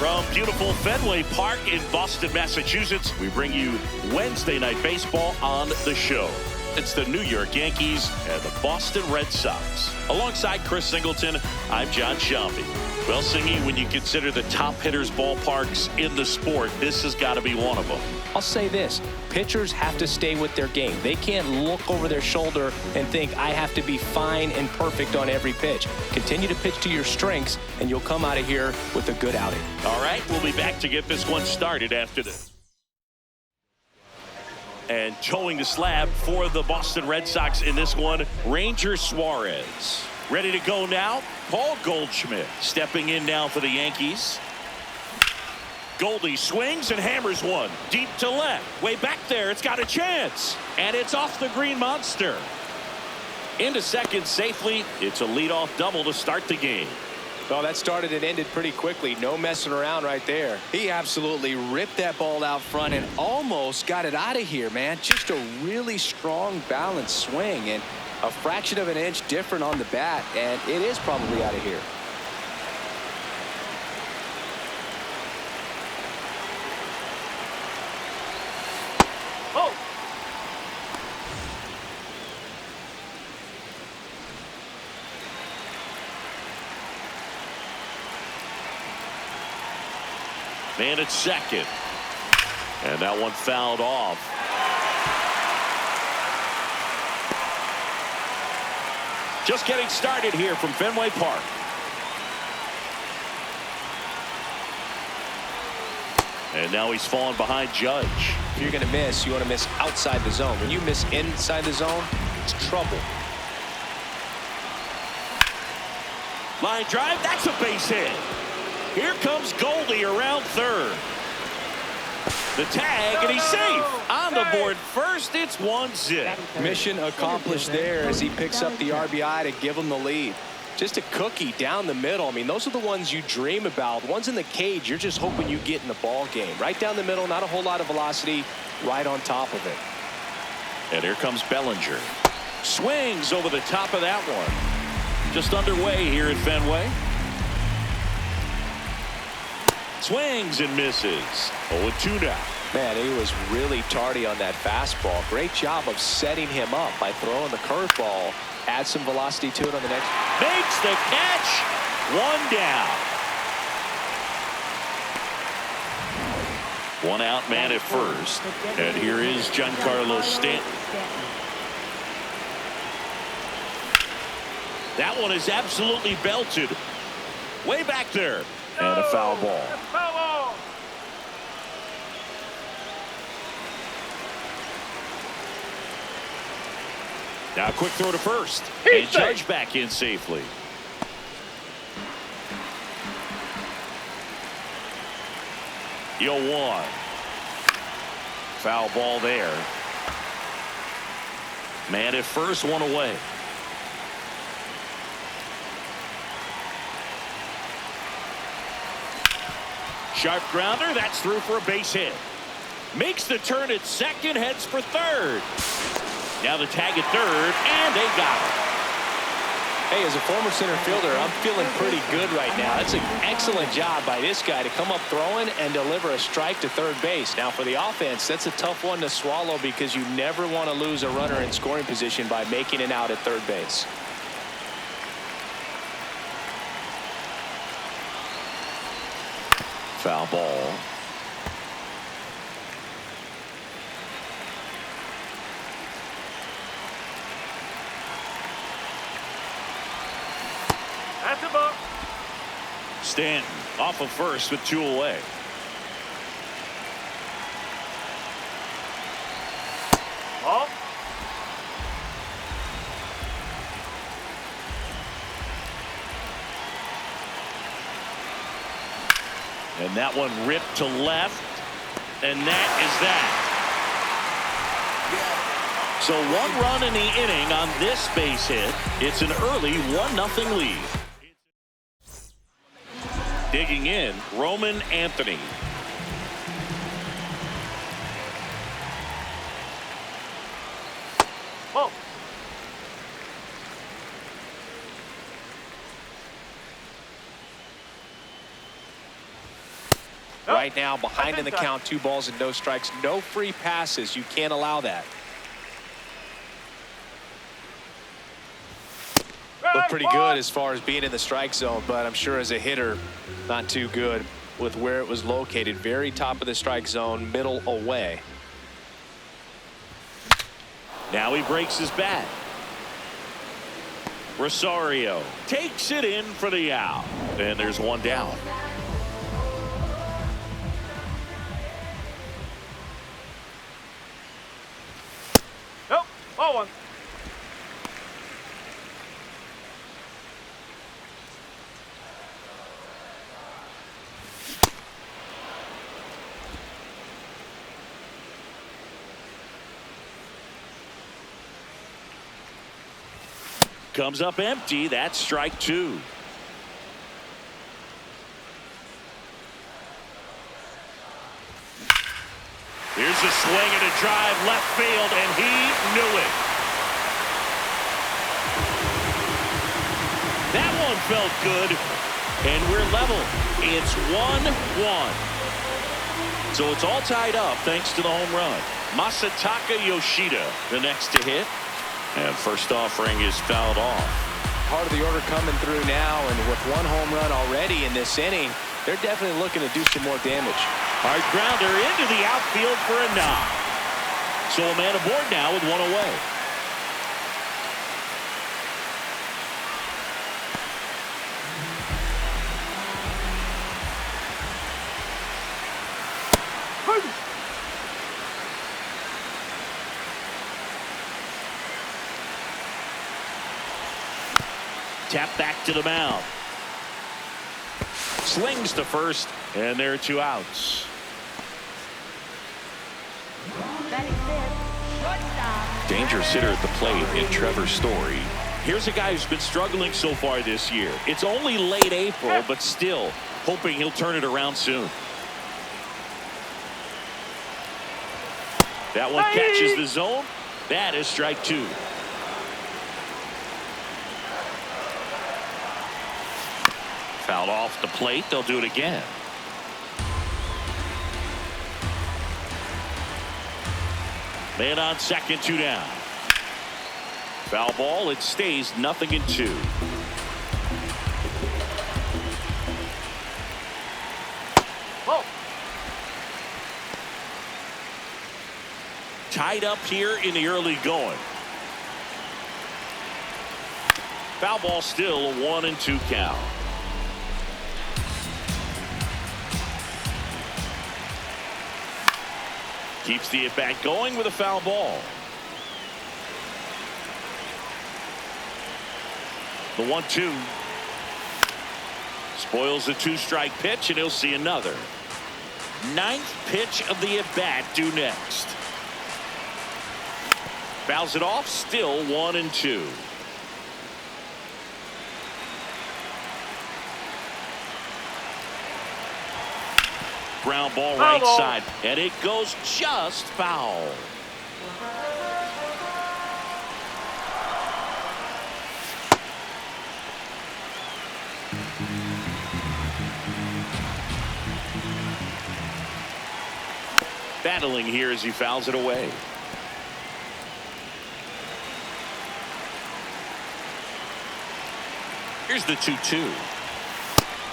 From beautiful Fenway Park in Boston, Massachusetts, we bring you Wednesday Night Baseball on the show. It's the New York Yankees and the Boston Red Sox. Alongside Chris Singleton, I'm John Shambi. Well, Singy, when you consider the top hitters' ballparks in the sport, this has got to be one of them. I'll say this. Pitchers have to stay with their game. They can't look over their shoulder and think, I have to be fine and perfect on every pitch. Continue to pitch to your strengths, and you'll come out of here with a good outing. All right, we'll be back to get this one started after this. And towing the slab for the Boston Red Sox in this one, Ranger Suarez. Ready to go now, Paul Goldschmidt stepping in now for the Yankees. Goldie swings and hammers one deep to left. Way back there, it's got a chance. And it's off the green monster. Into second safely. It's a leadoff double to start the game. Well, that started and ended pretty quickly. No messing around right there. He absolutely ripped that ball out front and almost got it out of here, man. Just a really strong, balanced swing, and a fraction of an inch different on the bat, and it is probably out of here. Oh! Man at second. And that one fouled off. Just getting started here from Fenway Park. And now he's fallen behind Judge. If you're going to miss, you want to miss outside the zone. When you miss inside the zone, it's trouble. Line drive, that's a base hit. Here comes Goldie around third. The tag, and he's safe. On the board first, it's 1-0. Mission accomplished there as he picks up the RBI to give him the lead. Just a cookie down the middle. I mean, those are the ones you dream about. Ones in the cage, you're just hoping you get in the ball game. Right down the middle, not a whole lot of velocity, right on top of it. And here comes Bellinger. Swings over the top of that one. Just underway here at Fenway. Swings and misses. 0-2 now. Man, he was really tardy on that fastball. Great job of setting him up by throwing the curveball. Add some velocity to it on the next. Makes the catch. One down. One out, man at first. And here is Giancarlo Stanton. That one is absolutely belted. Way back there. And a foul ball. Now a quick throw to first. And Judge back in safely. The 0-1. Foul ball there. Man at first, one away. Sharp grounder, that's through for a base hit. Makes the turn at second, heads for third. Now the tag at third, and they got it. Hey, as a former center fielder, I'm feeling pretty good right now. That's an excellent job by this guy to come up throwing and deliver a strike to third base. Now for the offense, that's a tough one to swallow because you never want to lose a runner in scoring position by making it out at third base. Foul ball. That's a ball. Stanton off of first with 2 away. Ball. And that one ripped to left. And that is that. So 1 run in the inning on this base hit. It's an early 1-0 lead. Digging in, Roman Anthony. Whoa. Right now, behind in the count, 2 balls and no strikes. No free passes. You can't allow that. Looked pretty good as far as being in the strike zone, but I'm sure as a hitter, not too good with where it was located. Very top of the strike zone, middle away. Now he breaks his bat. Rosario takes it in for the out. And there's one down. Nope. Ball 1. Comes up empty. That's strike 2. Here's a swing and a drive left field, and he knew it. That one felt good, and we're level. It's 1-1. So it's all tied up thanks to the home run. Masataka Yoshida, the next to hit. And first offering is fouled off. Part of the order coming through now, and with 1 home run already in this inning, they're definitely looking to do some more damage. Hard grounder into the outfield for a knock. So a man aboard now with 1 away. Tap back to the mound. Slings to first, and there are 2 outs. Dangerous hitter at the plate in Trevor Story. Here's a guy who's been struggling so far this year. It's only late April, but still hoping he'll turn it around soon. That one catches the zone. That is strike 2. Fouled off the plate. They'll do it again. Man on second, 2 down. Foul ball. It stays 0-2. Ball. Tied up here in the early going. Foul ball still a 1-2 count. Keeps the at-bat going with a foul ball. The 1-2. Spoils the 2-strike pitch, and he'll see another. 9th pitch of the at-bat due next. Fouls it off, still 1-2. Ground ball right side, and it goes just foul. Battling here as he fouls it away. Here's the 2-2.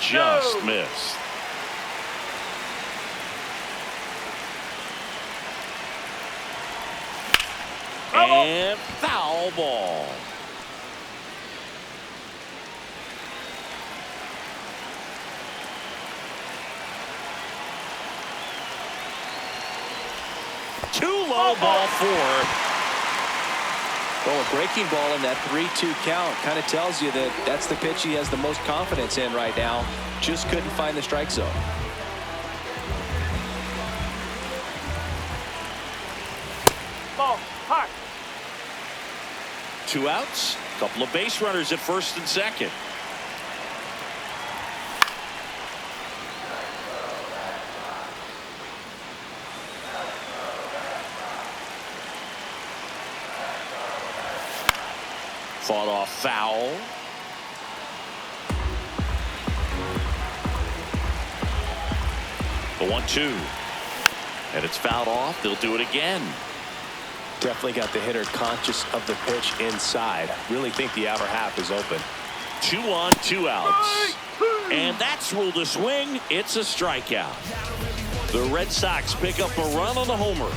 Just missed. And foul ball. Too low, ball 4. Well, a breaking ball in that 3-2 count kind of tells you that that's the pitch he has the most confidence in right now. Just couldn't find the strike zone. Ball. High. 2 outs. Couple of base runners at first and second. Fought off foul. The 1-2. And it's fouled off. They'll do it again. Definitely got the hitter conscious of the pitch inside. Really think the outer half is open. 2 on, 2 outs. And that's ruled a swing. It's a strikeout. The Red Sox pick up a run on the homer.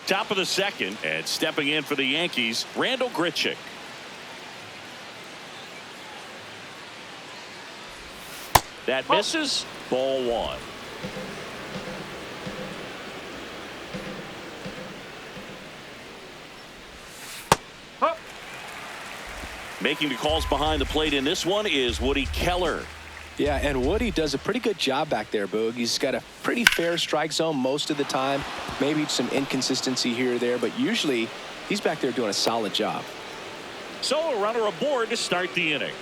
Top of the second, and stepping in for the Yankees, Randall Grichuk. That misses. Ball 1. Making the calls behind the plate in this one is Woody Keller. Yeah, and Woody does a pretty good job back there, Boog. He's got a pretty fair strike zone most of the time. Maybe some inconsistency here or there, but usually he's back there doing a solid job. So a runner aboard to start the inning.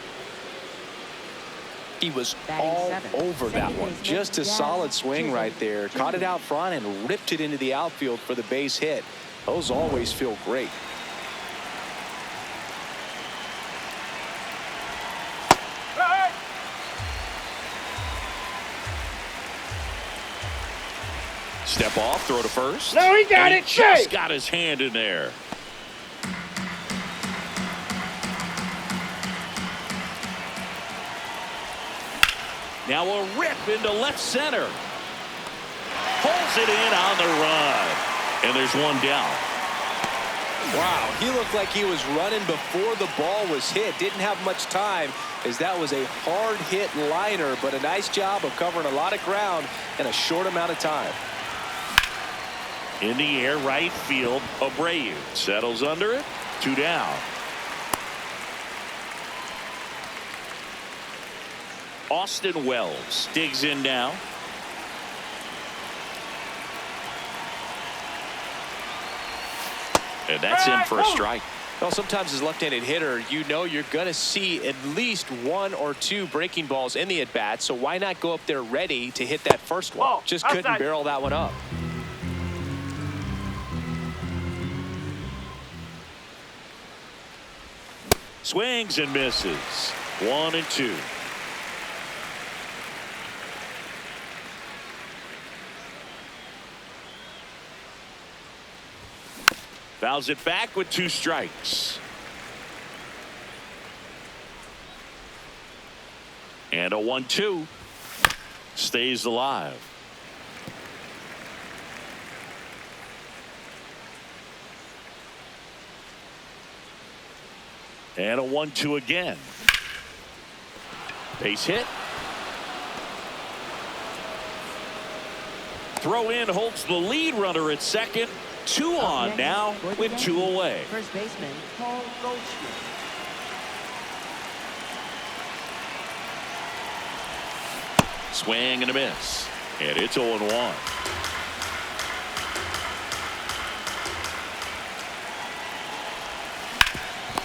He was all over that one. Just a solid swing right there. Caught it out front and ripped it into the outfield for the base hit. Those always feel great. Step off, throw to first. No, he got it. Just got his hand in there. Now a rip into left center. Pulls it in on the run. And there's one down. Wow, he looked like he was running before the ball was hit. Didn't have much time, as that was a hard hit liner, but a nice job of covering a lot of ground in a short amount of time. In the air, right field, Abreu settles under it. 2 down. Austin Wells digs in now. And that's in for a strike. Well, sometimes as left-handed hitter, you know you're going to see at least 1 or 2 breaking balls in the at-bat, so why not go up there ready to hit that first one? Ball, just couldn't outside. barrel that one up. Swings and misses. 1 and 2. Fouls it back with 2 strikes. And a 1-2. Stays alive. And a 1-2 again. Base hit. Throw in holds the lead runner at second. 2 on now with 2 away. First baseman Paul Goldschmidt. Swing and a miss. And it's 0-1.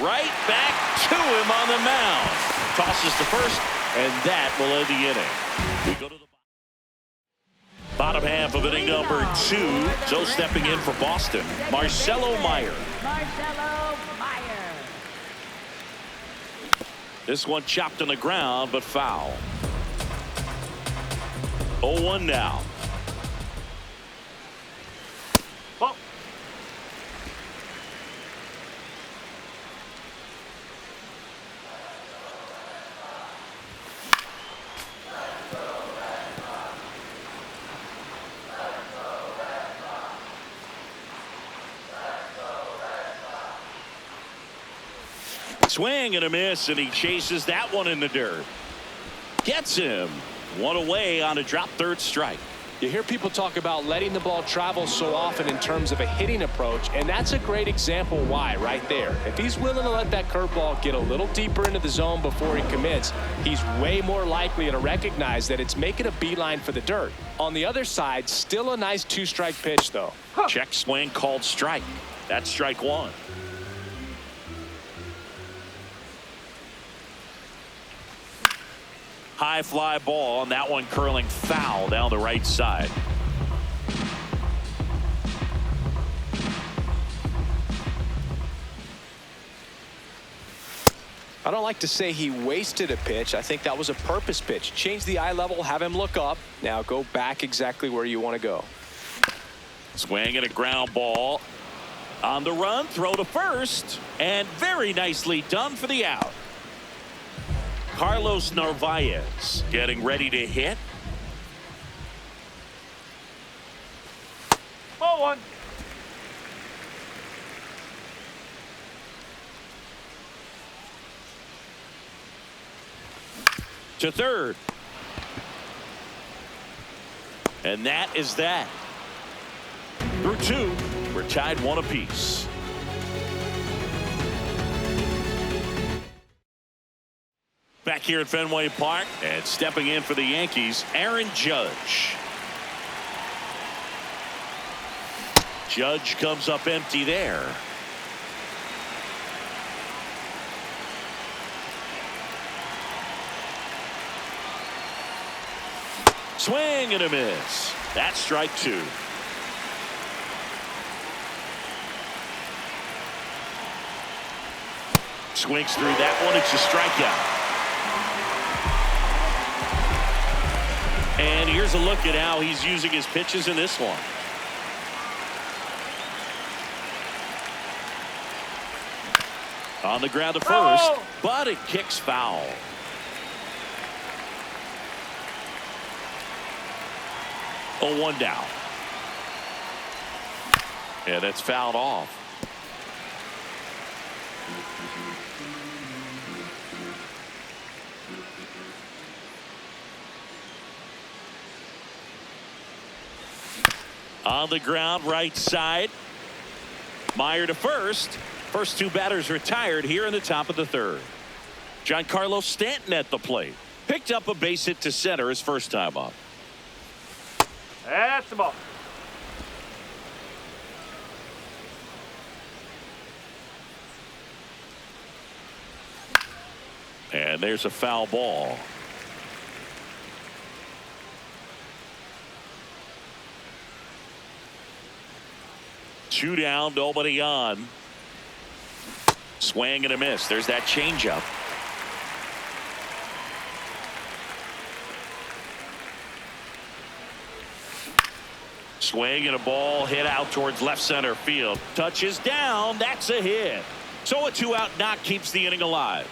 Right back to him on the mound. Tosses to first, and that will end the inning. We go to the bottom half of inning number 2. So stepping in for Boston, Marcelo Meyer. Marcelo Meyer. This one chopped on the ground, but foul. 0-1 now. Ball. Swing and a miss, and he chases that one in the dirt. Gets him. 1 away on a drop third strike. You hear people talk about letting the ball travel so often in terms of a hitting approach, and that's a great example why right there. If he's willing to let that curveball get a little deeper into the zone before he commits, he's way more likely to recognize that it's making a beeline for the dirt. On the other side, still a nice 2-strike pitch, though. Check swing called strike. That's strike 1. High fly ball, and that one curling foul down the right side. I don't like to say he wasted a pitch. I think that was a purpose pitch. Change the eye level, have him look up. Now go back exactly where you want to go. Swing and a ground ball. On the run, throw to first. And very nicely done for the out. Carlos Narvaez getting ready to hit. Ball one. To third. And that is that. Through two, we're tied one apiece. Back here at Fenway Park, and stepping in for the Yankees, Aaron Judge. Judge comes up empty there. Swing and a miss. That's strike two. Swings through that one. It's a strikeout. And here's a look at how he's using his pitches in this one. On the ground to first, but it kicks foul. Oh, 1 down. Yeah, that's fouled off. On the ground, right side. Meyer to first. First two batters retired here in the top of the third. Giancarlo Stanton at the plate. Picked up a base hit to center his first time up. That's the ball. And there's a foul ball. Two down, nobody on. Swing and a miss. There's that changeup. Swing and a ball hit out towards left center field. Touches down. That's a hit. So a 2-out knock keeps the inning alive.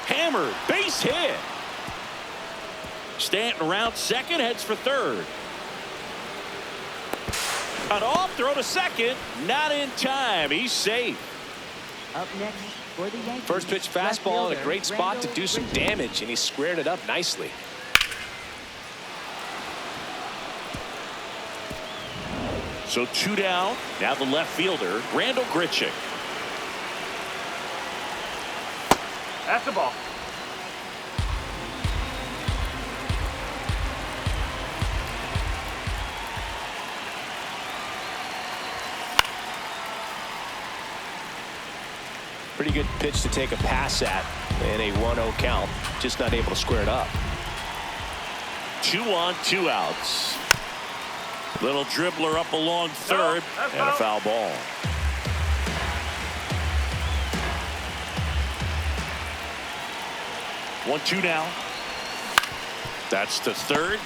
Hammered, base hit. Stanton around second, heads for third. Cut off, throw to second. Not in time. He's safe. Up next for the Yankees. First pitch fastball in a great spot to do some damage, and he squared it up nicely. So 2 down. Now the left fielder, Randall Grichuk. That's the ball. Pretty good pitch to take a pass at in a 1-0 count. Just not able to square it up. 2 on, 2 outs. Little dribbler up along third, and a foul ball. One, 2 now. That's to third.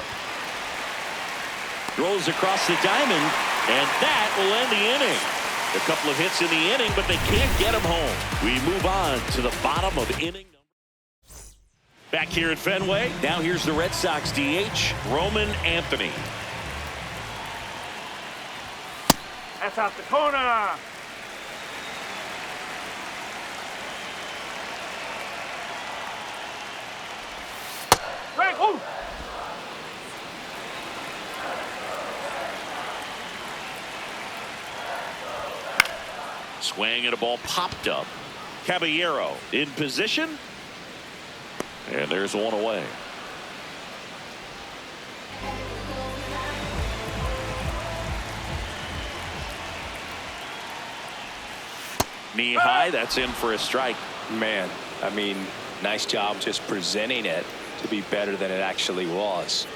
Throws across the diamond, and that will end the inning. A couple of hits in the inning, but they can't get him home. We move on to the bottom of inning number. Back here at Fenway, now here's the Red Sox DH, Roman Anthony. That's out the corner. Right. Ooh. Swing and a ball popped up. Caballero in position. And there's one away. Knee high, that's in for a strike. Man, I mean, nice job just presenting it to be better than it actually was.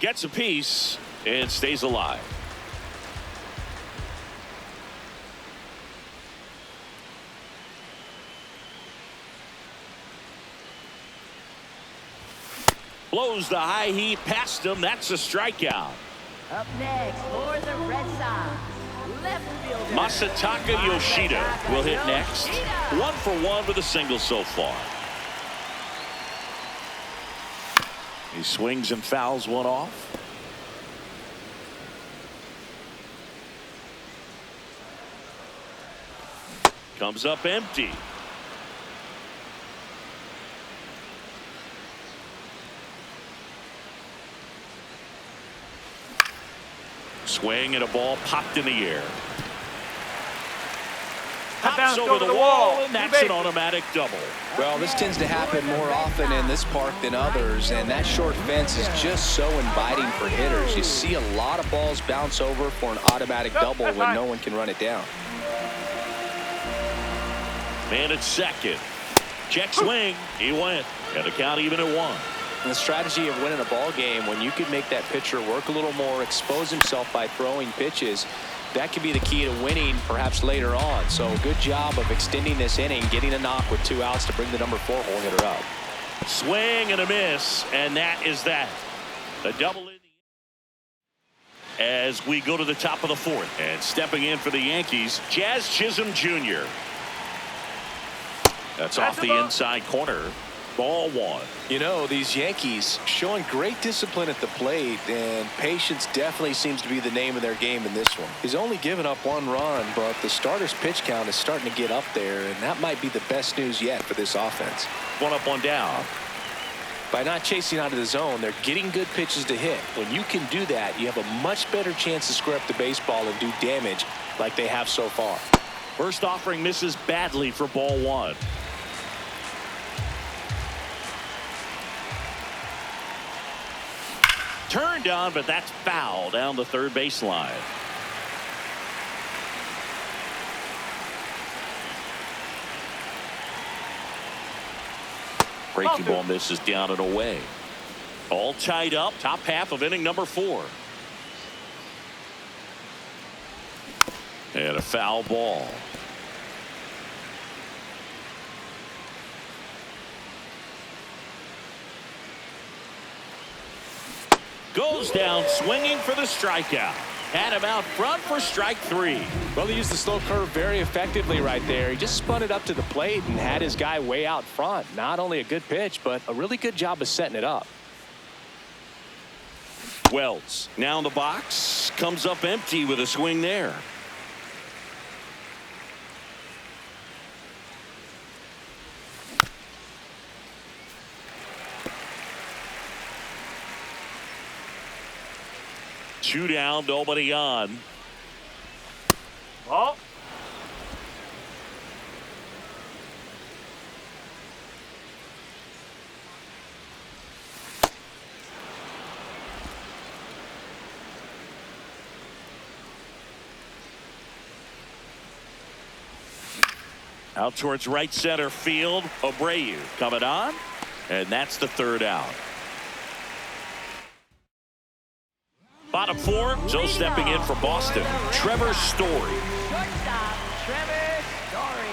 Gets a piece and stays alive. Blows the high heat past him. That's a strikeout. Up next for the Red Sox, left fielder Masataka Yoshida will hit next. 1 for 1 with a single so far. He swings and fouls one off. Comes up empty. Swing and a ball popped in the air. Pops over the wall, and that's an automatic double. Well, this tends to happen more often in this park than others, and that short fence is just so inviting for hitters. You see a lot of balls bounce over for an automatic double when no one can run it down. Man at second. Check swing. He went. And the count even at 1. And the strategy of winning a ball game, when you can make that pitcher work a little more, expose himself by throwing pitches, that could be the key to winning perhaps later on. So good job of extending this inning, getting a knock with 2 outs to bring the number 4 hole hitter up. Swing and a miss, and that is that. A double in the as we go to the top of the 4th. And stepping in for the Yankees, Jazz Chisholm Jr. That's off the inside corner. Ball 1. You know, these Yankees showing great discipline at the plate, and patience definitely seems to be the name of their game in this one. He's only given up 1 run, but the starter's pitch count is starting to get up there, and that might be the best news yet for this offense. 1 up, 1 down. By not chasing out of the zone, they're getting good pitches to hit. When you can do that, you have a much better chance to square up the baseball and do damage like they have so far. First offering misses badly for ball 1. Turned on, but that's foul down the third baseline. Breaking ball misses down and away. All tied up. Top half of inning number 4. And a foul ball. Goes down swinging for the strikeout. Had him out front for strike 3. Well, he used the slow curve very effectively right there. He just spun it up to the plate and had his guy way out front. Not only a good pitch, but a really good job of setting it up. Wells now in the box. Comes up empty with a swing there. Two down, nobody on. Ball. Out towards right center field. Abreu coming on, and that's the 3rd out. Bottom 4, so stepping in for Boston, Trevor Story. shortstop, Trevor Story.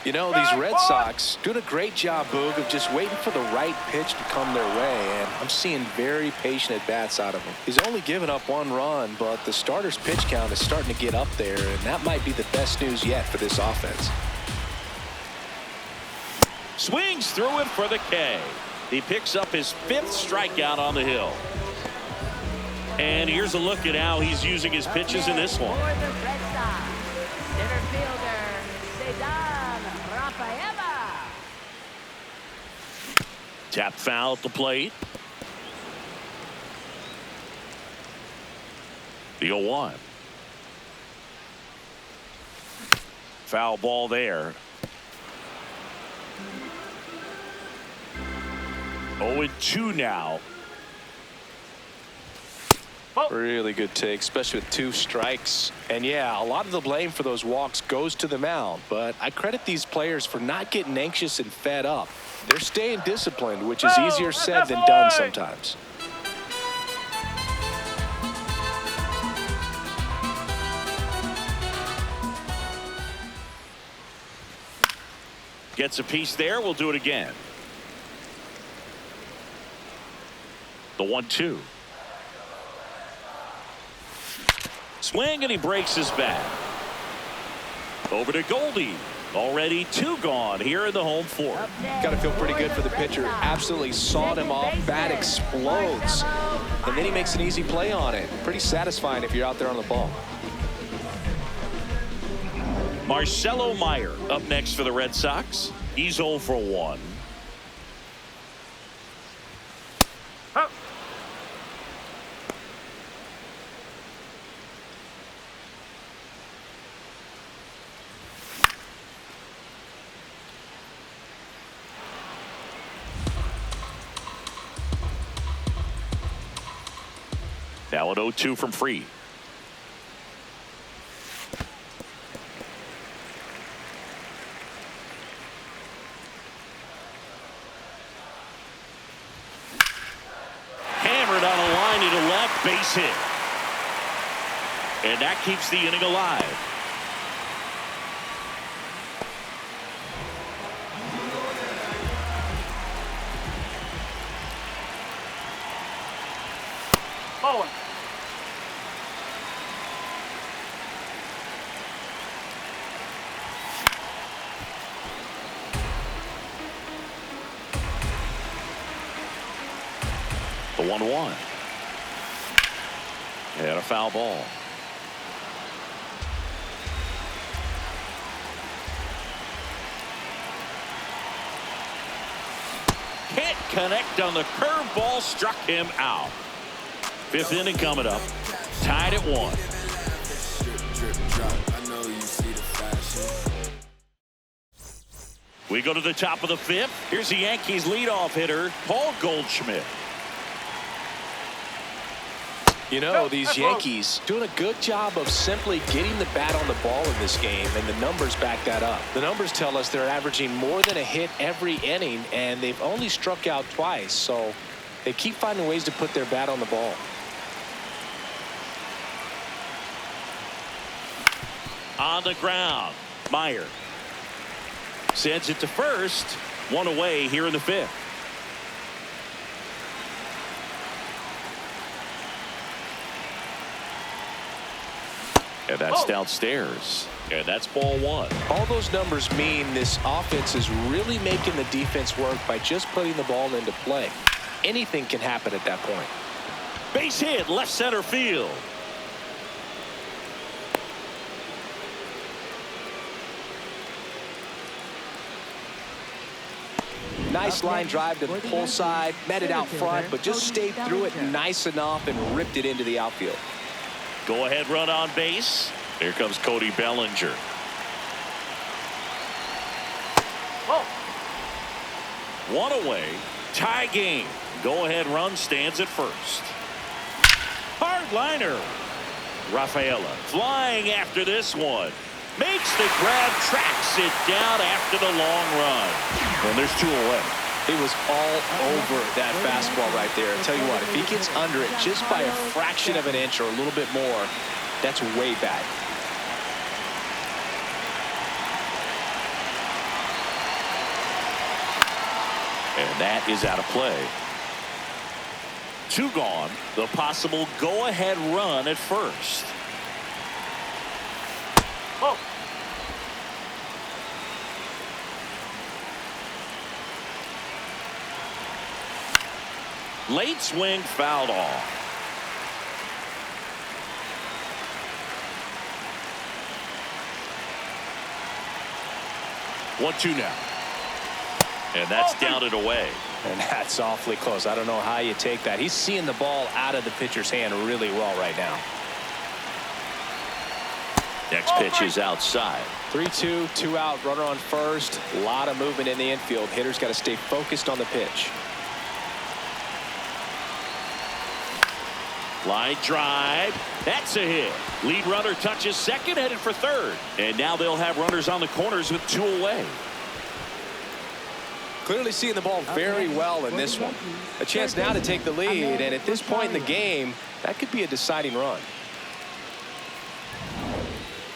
You know, these Red Sox doing a great job, Boog, of just waiting for the right pitch to come their way, and I'm seeing very patient at-bats out of him. He's only given up 1 run, but the starter's pitch count is starting to get up there, and that might be the best news yet for this offense. Swings through it for the K. He picks up his 5th strikeout on the hill. And here's a look at how he's using his pitches in this one. For the Red Sox, center fielder, Cesar Rafaela. Tap foul at the plate. The 0-1. Foul ball there. 0-2 now. Really good take, especially with 2 strikes. And yeah, a lot of the blame for those walks goes to the mound, but I credit these players for not getting anxious and fed up. They're staying disciplined, which is easier said than done sometimes. Gets a piece there. We'll do it again. The 1-2. Swing, and he breaks his bat. Over to Goldie. Already 2 gone here in the home fourth. Got to feel pretty good for the pitcher. Absolutely sawed him off. Bat explodes. And then he makes an easy play on it. Pretty satisfying if you're out there on the ball. Marcelo Meyer up next for the Red Sox. He's 0 for 1. Up. Now an 0-2 from Fried. Hammered on a line into left, base hit. And that keeps the inning alive. Ball 1. The 1-1. And a foul ball. Can't connect on the curveball, struck him out. 5th inning coming up. Tied at 1. We go to the top of the 5th. Here's the Yankees leadoff hitter, Paul Goldschmidt. You know, these Yankees doing a good job of simply getting the bat on the ball in this game, and the numbers back that up. The numbers tell us they're averaging more than a hit every inning, and they've only struck out twice, so they keep finding ways to put their bat on the ball. On the ground, Meyer sends it to first. 1 away here in the 5th. And that's downstairs. And that's ball 1. All those numbers mean this offense is really making the defense work by just putting the ball into play. Anything can happen at that point. Base hit, left center field. Nice line drive to the pull side, met it out front, but just stayed through it nice enough and ripped it into the outfield. Go ahead run on base. Here comes Cody Bellinger. Ball. 1 away. Tie game. Go ahead run stands at first. Hard liner. Rafaela flying after this one. Makes the grab, tracks it down after the long run. And there's 2 away. It was all over that fastball right there. I'll tell you what, if he gets under it just by a fraction of an inch or a little bit more, that's way bad. And that is out of play. 2 gone. The possible go-ahead run at first. Ball. Late swing fouled off. One, 2 now. And that's down and away. And that's awfully close. I don't know how you take that. He's seeing the ball out of the pitcher's hand really well right now. Next pitch is outside. 3-2, 2 out, runner on first. A lot of movement in the infield. Hitter's got to stay focused on the pitch. Line drive. That's a hit. Lead runner touches second, headed for third. And now they'll have runners on the corners with 2 away. Clearly seeing the ball very well in this one. A chance now to take the lead, and at this point in the game, that could be a deciding run.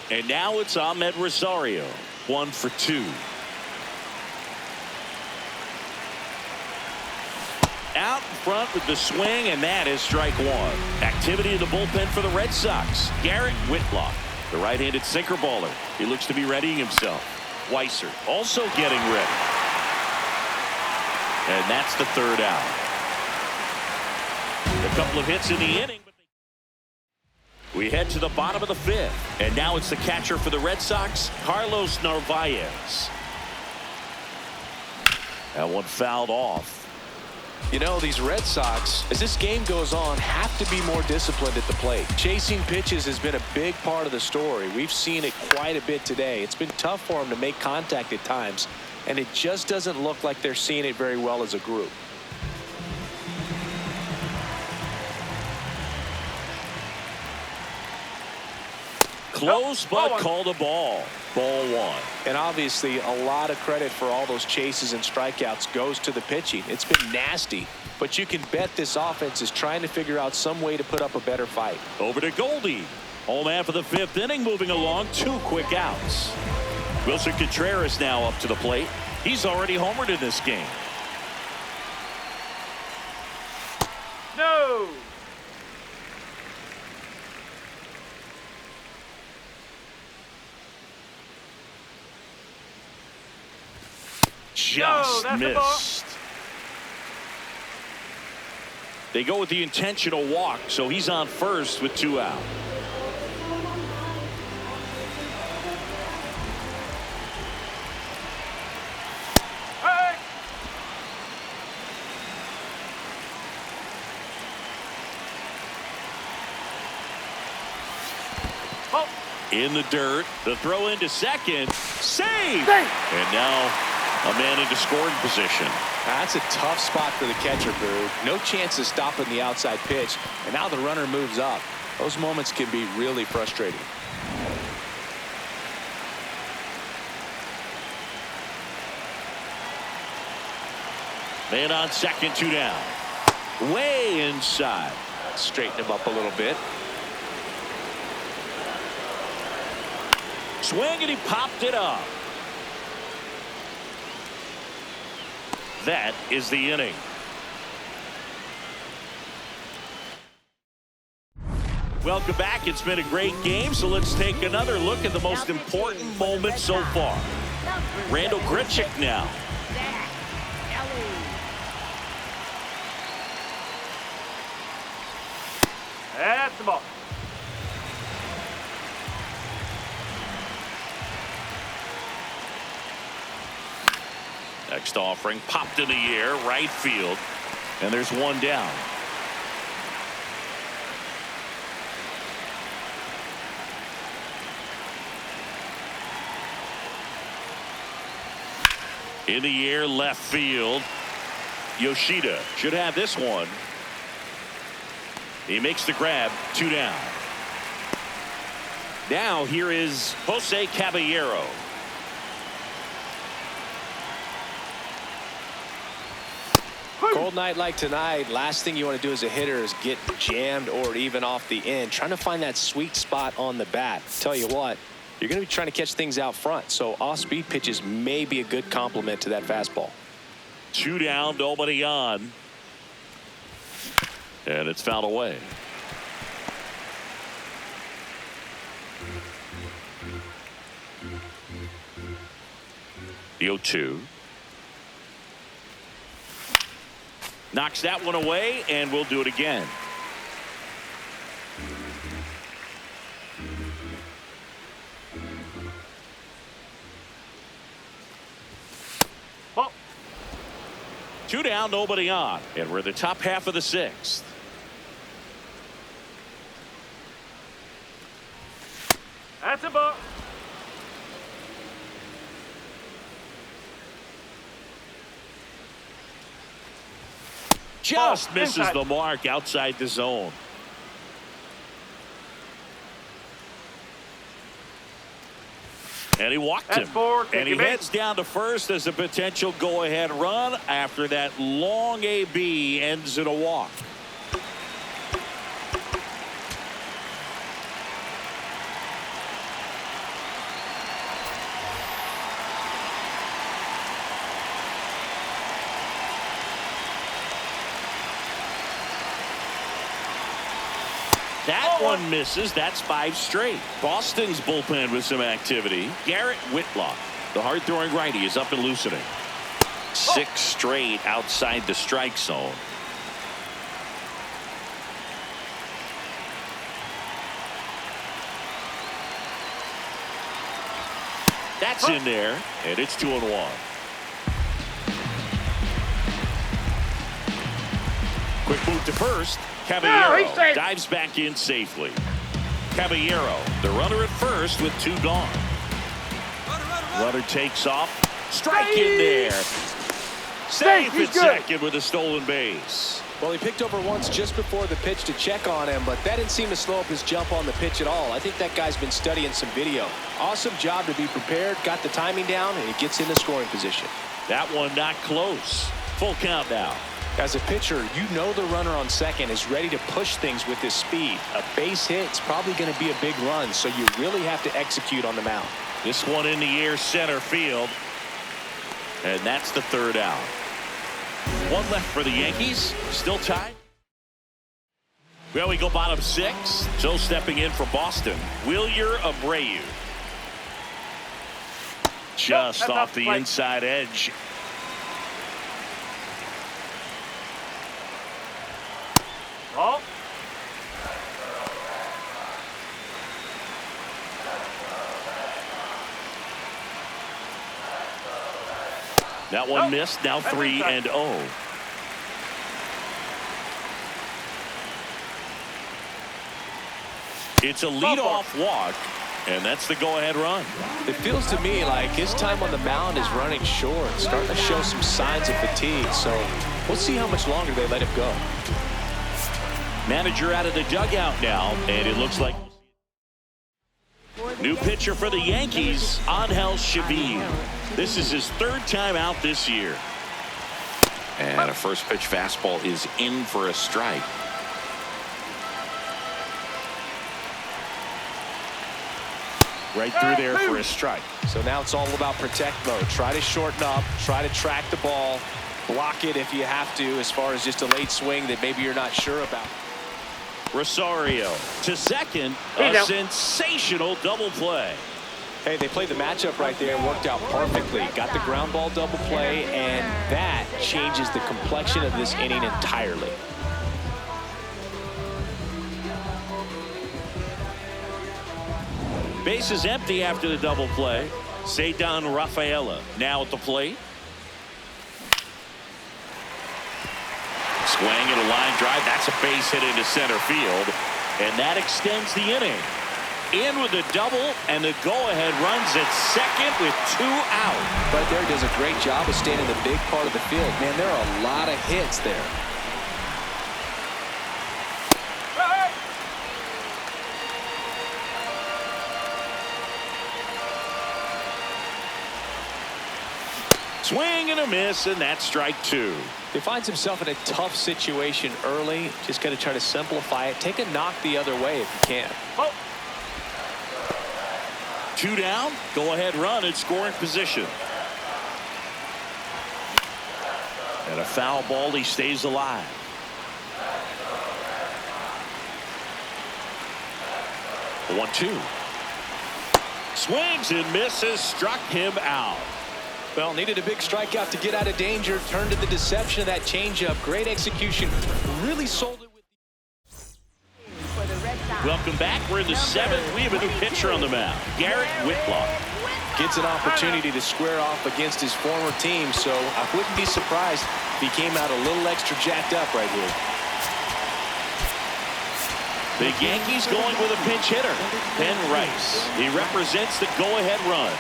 And now it's Ahmed Rosario. 1 for 2. Out in front with the swing, and that is strike one. Activity in the bullpen for the Red Sox. Garrett Whitlock, the right-handed sinker baller. He looks to be readying himself. Weiser also getting ready. And that's the third out. A couple of hits in the inning. We head to the bottom of the fifth. And now it's the catcher for the Red Sox, Carlos Narvaez. That one fouled off. You know, these Red Sox, as this game goes on, have to be more disciplined at the plate. Chasing pitches has been a big part of the story. We've seen it quite a bit today. It's been tough for them to make contact at times, and it just doesn't look like they're seeing it very well as a group. Close, but called a ball. Ball one. And obviously a lot of credit for all those chases and strikeouts goes to the pitching. It's been nasty, but you can bet this offense is trying to figure out some way to put up a better fight. Over to Goldie. Home half of the fifth inning, moving along, 2 quick outs. Wilson Contreras now up to the plate. He's already homered in this game. No. Just that's a ball. missed. They go with the intentional walk, so he's on first with 2 out. Hey. Oh. In the dirt, the throw into second. Save! Save. And now a man into scoring position. That's a tough spot for the catcher, Boo. No chance of stopping the outside pitch, and now the runner moves up. Those moments can be really frustrating. Man on second, 2 down. Way inside. Straighten him up a little bit. Swing, and he popped it up. That is the inning. Welcome back. It's been a great game, so let's take another look at the most important moment so far. Randall Grichuk now. That's the ball. Next offering popped in the air, right field, and there's 1 down. In the air, left field. Yoshida should have this one. He makes the grab, 2 down. Now here is Jose Caballero. Cold night like tonight, last thing you want to do as a hitter is get jammed or even off the end. Trying to find that sweet spot on the bat. Tell you what, you're going to be trying to catch things out front, so off-speed pitches may be a good complement to that fastball. 2 down, nobody on. And it's fouled away. The 0-2. Knocks that one away, and we'll do it again. Ball. 2 down, nobody on. And we're in the top half of the 6th. That's a ball. Just misses inside. the mark outside the zone. And he walked That's him. 4, And he take your heads down to first as a potential go-ahead run after that long AB ends in a walk. That one misses. That's 5 straight. Boston's bullpen with some activity. Garrett Whitlock, the hard-throwing righty, is up and loosening. 6 straight outside the strike zone. That's in there, and it's 2-1. Quick move to first. Caballero dives back in safely. Caballero, the runner at first with 2 gone. Runner takes off. Strike in there. Safe at second with a stolen base. Well, he picked over once just before the pitch to check on him, but that didn't seem to slow up his jump on the pitch at all. I think that guy's been studying some video. Awesome job to be prepared, got the timing down, and he gets in the scoring position. That one not close. Full count now. As a pitcher, you know the runner on second is ready to push things with his speed. A base hit's probably going to be a big run, so you really have to execute on the mound. This one in the air, center field. And that's the 3rd out. 1 left for the Yankees. Still tied. Well, we go bottom 6. So stepping in for Boston, Wilyer Abreu. Just off the inside edge. Oh. That one missed. Now 3-0. It's a leadoff walk, and that's the go-ahead run. It feels to me like his time on the mound is running short, starting to show some signs of fatigue. So we'll see how much longer they let him go. Manager out of the dugout now, and it looks like new pitcher for the Yankees, Angel Shavin. This is his 3rd time out this year. And a first pitch fastball is in for a strike. Right through there for a strike. So now it's all about protect mode. Try to shorten up, try to track the ball, block it if you have to, as far as just a late swing that maybe you're not sure about. Rosario to second. A sensational double play. Hey, they played the matchup right there and worked out perfectly. Got the ground ball double play, and that changes the complexion of this inning entirely. Base is empty after the double play. Ceddanne Rafaela now at the plate. Swing and a line drive. That's a base hit into center field. And that extends the inning. In with a double, and the go-ahead runs at second with 2 out. Right there, does a great job of staying in the big part of the field. Man, there are a lot of hits there. Swing and a miss, and that's strike 2. He finds himself in a tough situation early. Just got to try to simplify it. Take a knock the other way if you can. 2 down. Go ahead run in scoring position. And a foul ball. He stays alive. The 1-2. Swings and misses. Struck him out. Well, needed a big strikeout to get out of danger. Turned to the deception of that changeup. Great execution. Really sold it. For the Red Sox. Welcome back. We're in the 7th. We have a new pitcher on the mound. Garrett Whitlock. Gets an opportunity to square off against his former team, so I wouldn't be surprised if he came out a little extra jacked up right here. The Yankees going with a pinch hitter, Ben Rice. He represents the go-ahead run.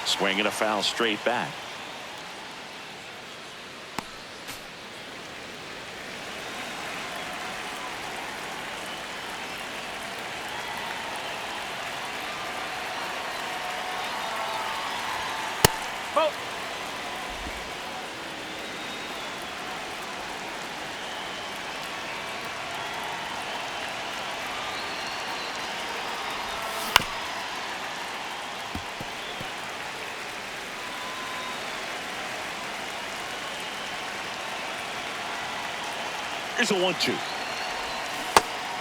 Swing and a foul straight back. Here's a 1-2.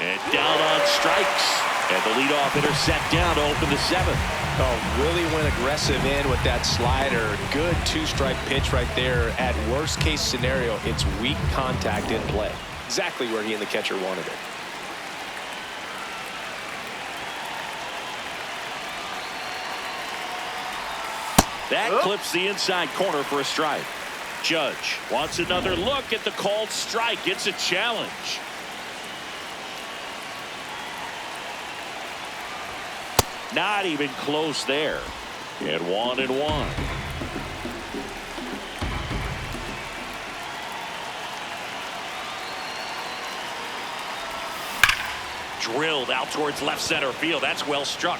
And down on strikes. And the leadoff hitter set down to open the 7th. Oh, really went aggressive in with that slider. Good 2-strike pitch right there. At worst case scenario, it's weak contact in play. Exactly where he and the catcher wanted it. That clips the inside corner for a strike. Judge wants another look at the called strike. It's a challenge. Not even close there. And 1-1. Drilled out towards left center field. That's well struck.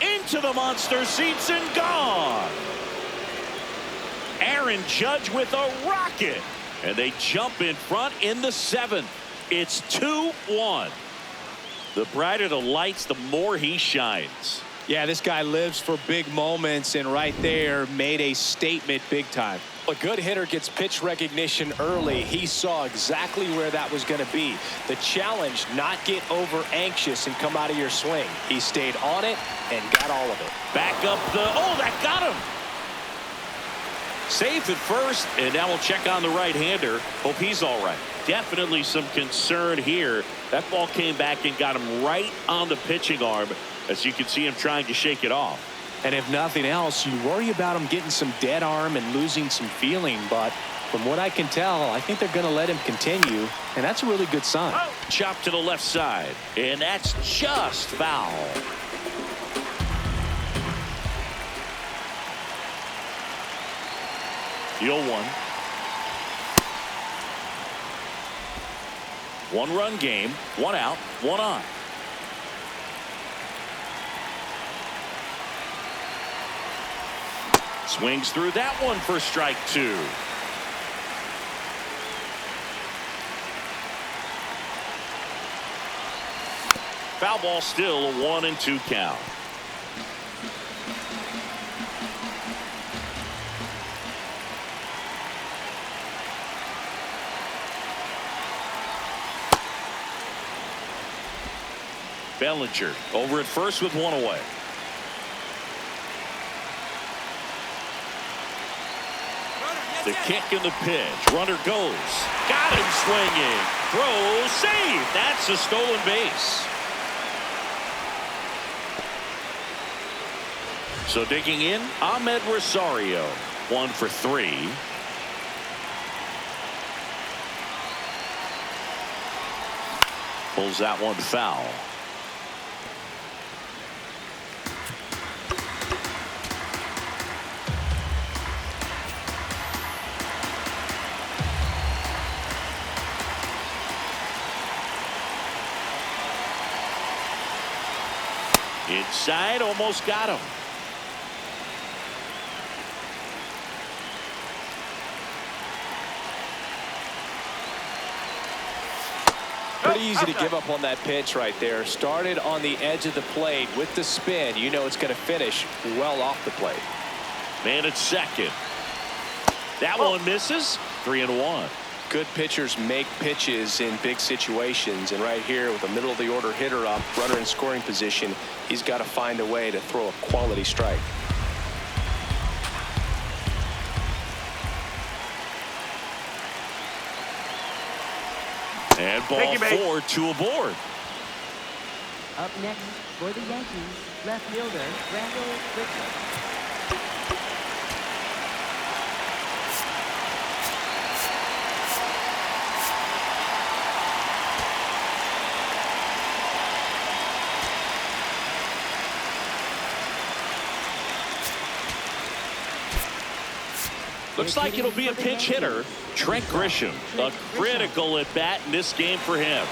Into the monster seats and gone. Aaron Judge with a rocket. And they jump in front in the 7th. It's 2-1. The brighter the lights, the more he shines. Yeah, this guy lives for big moments, and right there made a statement big time. A good hitter gets pitch recognition early. He saw exactly where that was going to be. The challenge, not get over anxious and come out of your swing. He stayed on it and got all of it. Back up that got him. Safe at first, and now we'll check on the right-hander. Hope he's all right. Definitely some concern here. That ball came back and got him right on the pitching arm, as you can see him trying to shake it off. And if nothing else, you worry about him getting some dead arm and losing some feeling. But from what I can tell, I think they're going to let him continue, and that's a really good sign. Chop to the left side, and that's just foul. The 0-1. One-run game, 1 out, 1 on. Swings through that one for strike 2. Foul ball, still a 1-2 count. Bellinger over at first with 1 away. The kick and the pitch. Runner goes. Got him swinging. Throw, save. That's a stolen base. So digging in, Ahmed Rosario. 1 for 3. Pulls that one foul. Inside, almost got him. Pretty easy to give up on that pitch right there. Started on the edge of the plate with the spin. You know it's going to finish well off the plate. Man at second. That one misses. 3-1. Good pitchers make pitches in big situations, and right here with a middle of the order hitter up, runner in scoring position, he's got to find a way to throw a quality strike. And ball 4, 2 aboard. Up next for the Yankees, left fielder Randall Grichuk. Looks like it'll be a pinch hitter. Trent Grisham, a critical at bat in this game for him.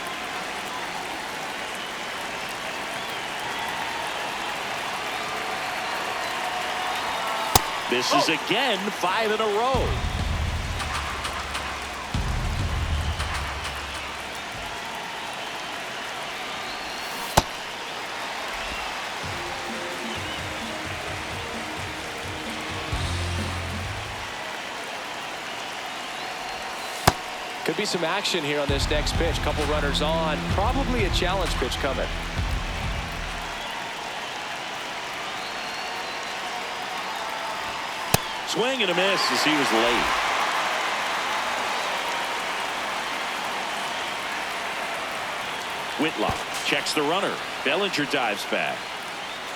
This is again 5 in a row. Could be some action here on this next pitch. Couple runners on. Probably a challenge pitch coming. Swing and a miss as he was late. Whitlock checks the runner. Bellinger dives back.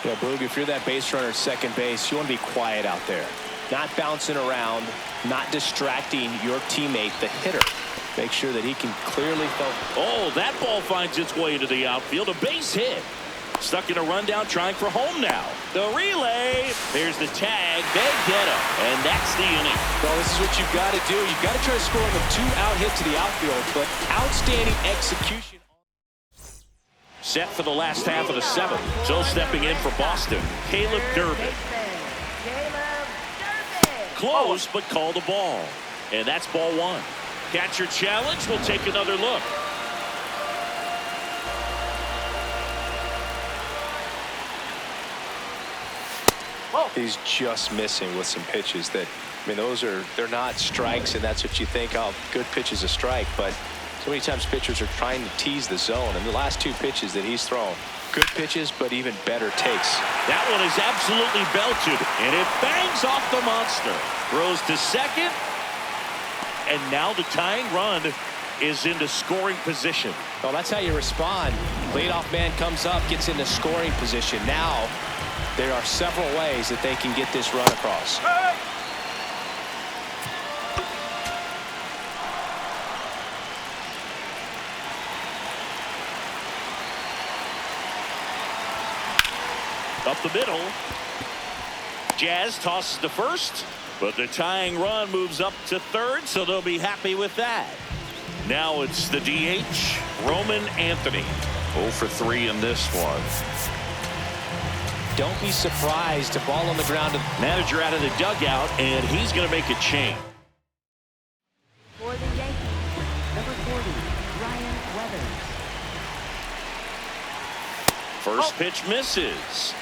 Yeah, Boog, if you're that base runner at second base, you want to be quiet out there. Not bouncing around, not distracting your teammate, the hitter. Make sure that he can clearly focus. Oh, that ball finds its way into the outfield. A base hit. Stuck in a rundown, trying for home now. The relay. There's the tag. They get him. And that's the inning. Well, this is what you've got to do. You've got to try to score on the 2-out hit to the outfield, but outstanding execution. Set for the last half of the seventh. So stepping in for Boston, Caleb Durbin. Close, but called a ball. And that's ball one. Catcher challenge. We'll take another look. He's just missing with some pitches that, I mean, they're not strikes, and that's what you think, oh, good pitch is a strike, but so many times pitchers are trying to tease the zone, and the last two pitches that he's thrown, good pitches, but even better takes. That one is absolutely belted, and it bangs off the monster. Throws to second, and now the tying run is into scoring position. Well, that's how you respond. Leadoff man comes up, gets into scoring position. Now, there are several ways that they can get this run across. Up the middle. Jazz tosses to first, but the tying run moves up to third, so they'll be happy with that. Now it's the DH, Roman Anthony. 0 for 3 in this one. Don't be surprised. A ball on the ground. Manager out of the dugout, and he's going to make a change. For the Yankees, number 40, Ryan Weathers. First pitch misses.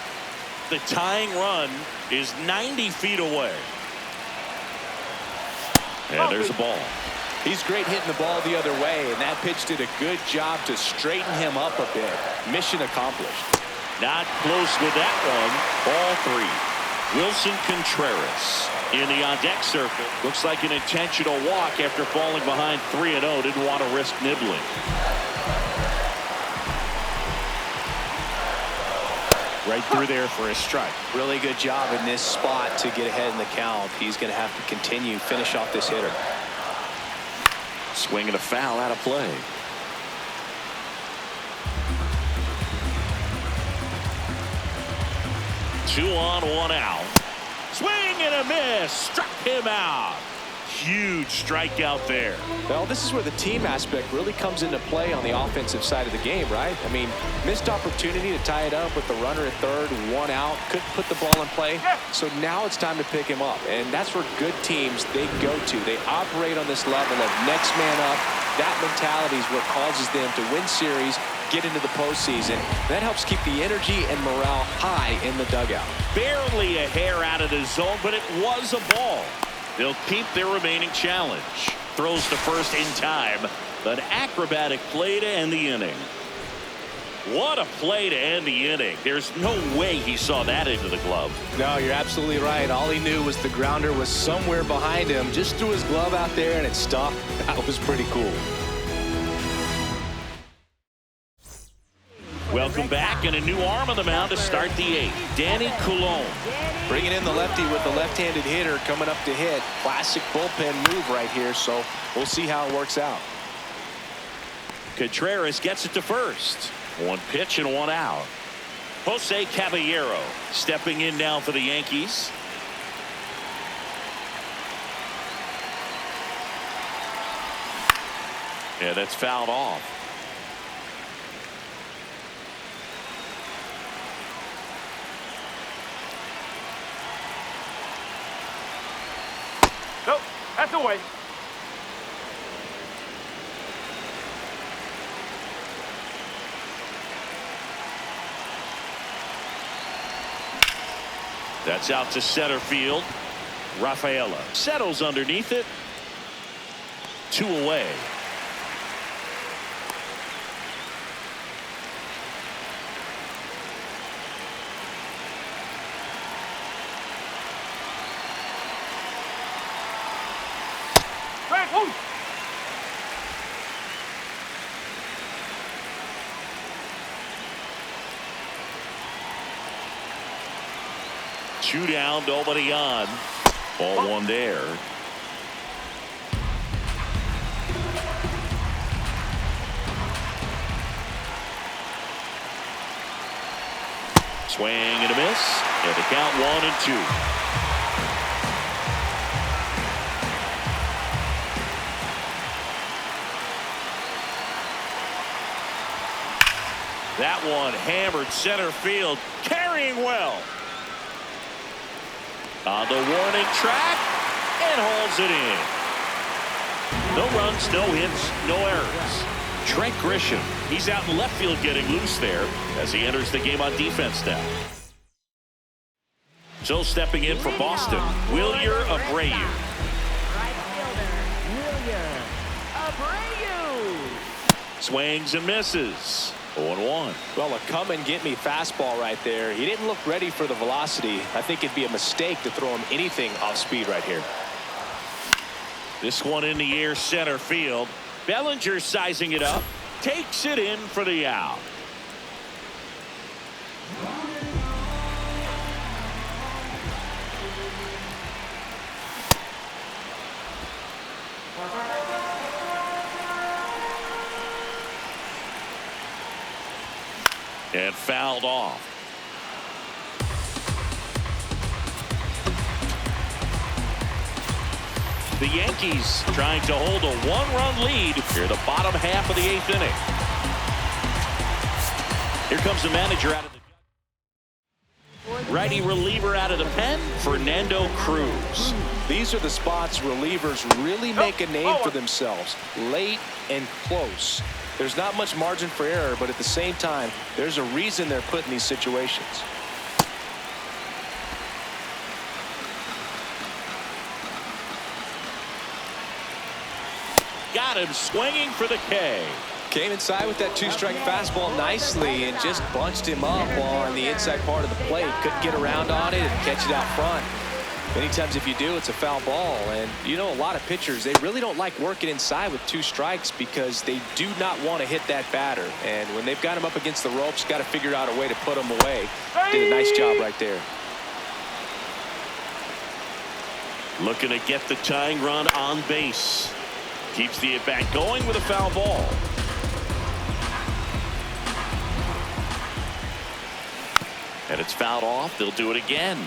The tying run is 90 feet away. And there's a ball. He's great hitting the ball the other way, and that pitch did a good job to straighten him up a bit. Mission accomplished. Not close with that one. Ball 3. Wilson Contreras in the on-deck circle. Looks like an intentional walk after falling behind 3-0. Didn't want to risk nibbling. Right through there for a strike. Really good job in this spot to get ahead in the count. He's going to have to continue, finish off this hitter. Swing and a foul out of play. Two on, one out. Swing and a miss. Struck him out. Huge strikeout there. Well, this is where the team aspect really comes into play on the offensive side of the game, right? I mean, missed opportunity to tie it up with the runner at third, 1 out, couldn't put the ball in play. So now it's time to pick him up, and that's where good teams, they go to. They operate on this level of next man up. That mentality is what causes them to win series, get into the postseason. That helps keep the energy and morale high in the dugout. Barely a hair out of the zone, but it was a ball. They'll keep their remaining challenge. Throws to first in time. An acrobatic play to end the inning. What a play to end the inning. There's no way he saw that into the glove. No, you're absolutely right. All he knew was the grounder was somewhere behind him. Just threw his glove out there and it stuck. That was pretty cool. Welcome back, and a new arm on the mound to start the 8th. Danny Coulombe. Bringing in the lefty with the left-handed hitter coming up to hit. Classic bullpen move right here, so we'll see how it works out. Contreras gets it to first. 1 pitch and 1 out. Jose Caballero stepping in now for the Yankees. Yeah, that's fouled off. Nope, that's away. That's out to center field. Rafaela settles underneath it. 2 away. Oh. 2 down, nobody on. Ball 1 there. Swing and a miss. And the count 1-2. That one hammered center field, carrying well. On the warning track and hauls it in. No runs, no hits, no errors. Trent Grisham, he's out in left field getting loose there as he enters the game on defense now. So stepping in for Boston, Wilyer Abreu. Right fielder, Wilyer Abreu. Swings and misses. 0-1. Well, a come and get me fastball right there. He didn't look ready for the velocity. I think it'd be a mistake to throw him anything off speed right here. This one in the air, center field. Bellinger sizing it up, takes it in for the out. And fouled off. The Yankees trying to hold a 1-run lead here, the bottom half of the 8th inning. Here comes the manager out of the righty reliever out of the pen, Fernando Cruz. These are the spots relievers really make a name for themselves. Late and close. There's not much margin for error, but at the same time, there's a reason they're put in these situations. Got him swinging for the K. Came inside with that 2-strike fastball nicely and just bunched him up on the inside part of the plate. Couldn't get around on it and catch it out front. Many times if you do, it's a foul ball. And you know, a lot of pitchers, they really don't like working inside with 2 strikes because they do not want to hit that batter. And when they've got him up against the ropes, got to figure out a way to put him away. Did a nice job right there. Looking to get the tying run on base. Keeps the at-bat going with a foul ball. And it's fouled off. They'll do it again.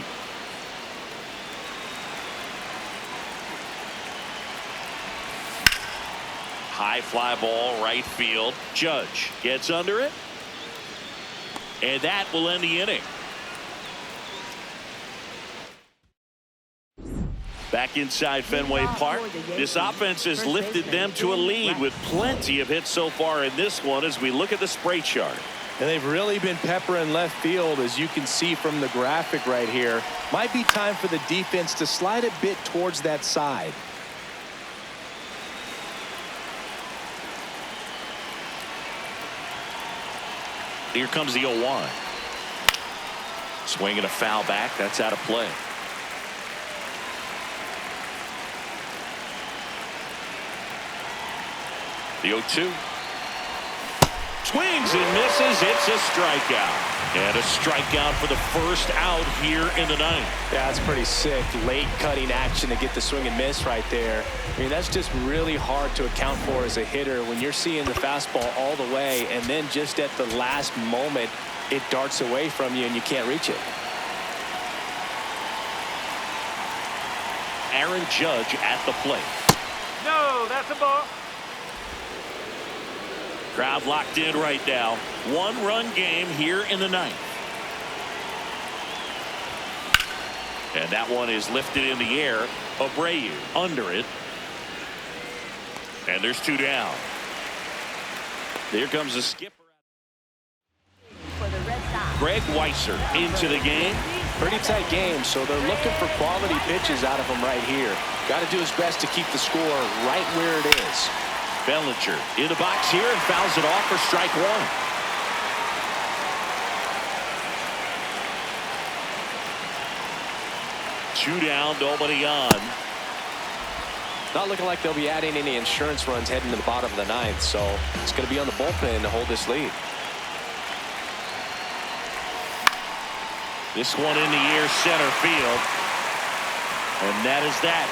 High fly ball, right field. Judge gets under it. And that will end the inning. Back inside Fenway Park. This offense has lifted them to a lead with plenty of hits so far in this one as we look at the spray chart. And they've really been peppering left field, as you can see from the graphic right here. Might be time for the defense to slide a bit towards that side. Here comes the 0-1. Swing and a foul back. That's out of play. The 0-2. Swings and misses. It's a strikeout. And a strikeout for the first out here in the 9th. Yeah, that's pretty sick. Late cutting action to get the swing and miss right there. I mean, that's just really hard to account for as a hitter when you're seeing the fastball all the way and then just at the last moment it darts away from you and you can't reach it. Aaron Judge at the plate. No, that's a ball. Crowd locked in right now. 1-run game here in the 9th. And that one is lifted in the air. Abreu under it. And there's 2 down. Here comes the skipper. For the RedSox. Greg Weisser into the game. Pretty tight game, so they're looking for quality pitches out of him right here. Got to do his best to keep the score right where it is. Bellinger in the box here and fouls it off for strike 1. Two down, nobody on. Not looking like they'll be adding any insurance runs heading to the bottom of the ninth, so it's going to be on the bullpen to hold this lead. This one in the air, center field. And that is that.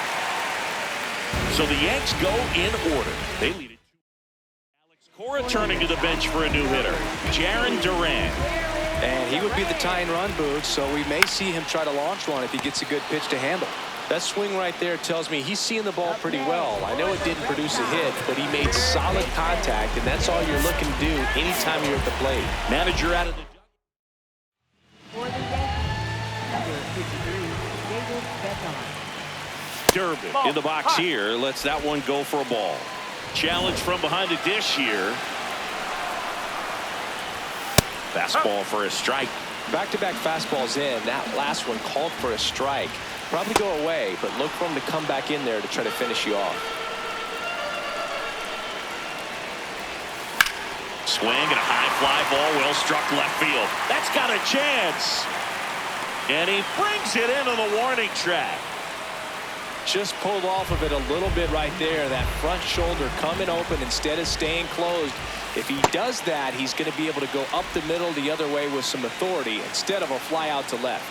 So the Yanks go in order. They lead it. Alex Cora turning to the bench for a new hitter, Jarren Duran. And he would be the tying run, Boog, so we may see him try to launch one if he gets a good pitch to handle. That swing right there tells me he's seeing the ball pretty well. I know it didn't produce a hit, but he made solid contact, and that's all you're looking to do anytime you're at the plate. Manager out of the For the Yankees, number 53, David Beckham. Durbin in the box here. Lets that one go for a ball. Challenge from behind the dish here. Fastball for a strike. Back-to-back fastballs in. That last one called for a strike. Probably go away, but look for him to come back in there to try to finish you off. Swing and a high fly ball, well struck left field. That's got a chance. And he brings it into the warning track. Just pulled off of it a little bit right there. That front shoulder coming open instead of staying closed. If he does that, he's going to be able to go up the middle the other way with some authority instead of a fly out to left.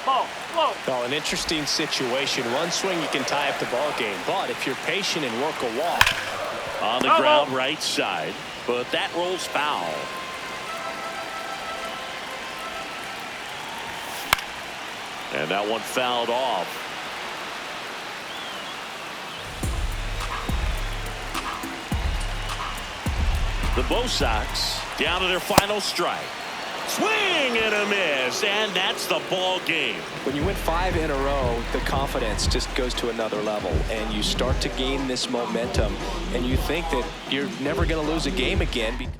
Ball, whoa. Oh, an interesting situation. One swing you can tie up the ball game, but if you're patient and work a walk. On the ground right side, but that rolls foul. And that one fouled off. The RedSox down to their final strike. Swing and a miss, and that's the ball game. When you win 5 in a row, the confidence just goes to another level, and you start to gain this momentum, and you think that you're never going to lose a game again because